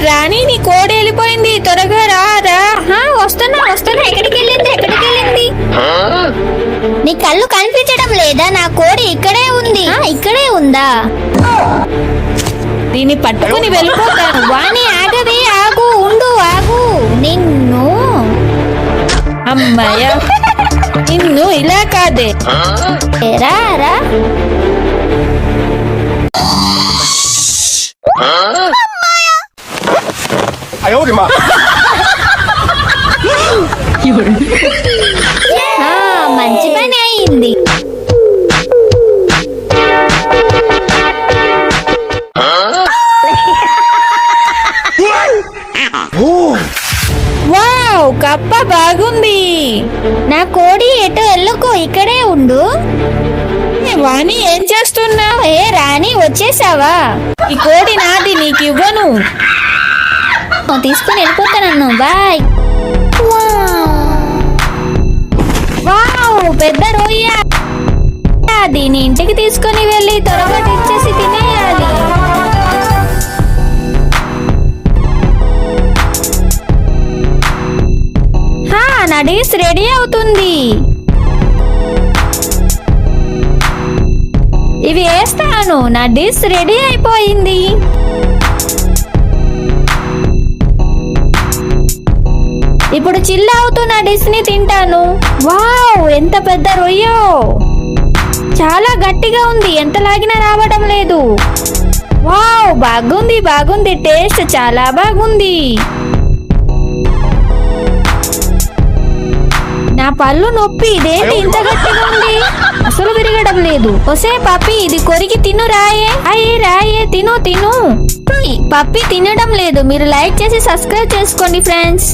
రాణి నీ కోడి వెళ్ళిపోయింది, త్వరగా రా రా. వస్తున్నా ఎక్కడికి వెళ్ళింది? నీ కళ్ళు కనిపించడం లేదా? నా కోడి ఇక్కడే ఉంది. ఇక్కడే ఉందా? దీన్ని పట్టుకుని వెళ్ళిపోతాను. వాణి ఆగవే, ఆగు, ఉండు, ఆగు. నిన్ను అమ్మాయ, నిన్ను ఇలా కాదే. రా రా. మంచి పని అయింది. వావ్, కప్ప బాగుంది. నా కోడి ఎటు వెళ్ళకు, ఇక్కడే ఉండు. వాణి ఏం చేస్తున్నావు? ఏ రాణి, వచ్చేసావా? ఈ కోడి నాది, నీకు ఇవ్వను. తీసుకుని వెళ్ళిపోతాను. బాయ్. వావ్, పెద్ద రొయ్య. దీని ఇంటికి తీసుకుని వెళ్ళి త్వరగా తెచ్చేసి తినేయాలి. నా డిష్ రెడీ అవుతుంది. ఇవి వేస్తాను. నా డిష్ రెడీ అయిపోయింది. ఇప్పుడు చిల్ అవుతూ నా డిష్ ని తింటాను. వావ్, ఎంత పెద్ద రొయ్యో. చాలా గట్టిగా ఉంది, ఎంత లాగినా రావడం లేదు. వావ్, బాగుంది. టేస్ట్ చాలా బాగుంది. నా పళ్ళు నొప్పి. ఇదేంటి ఇంత గట్టిగా ఉంది? అసలు విరగడం లేదు. ఒసే పప్పి, ఇది కొరికి తిను. రాయే తిను. పప్పి తినడం లేదు. మీరు లైక్ చేసి సబ్స్క్రైబ్ చేసుకోండి ఫ్రెండ్స్.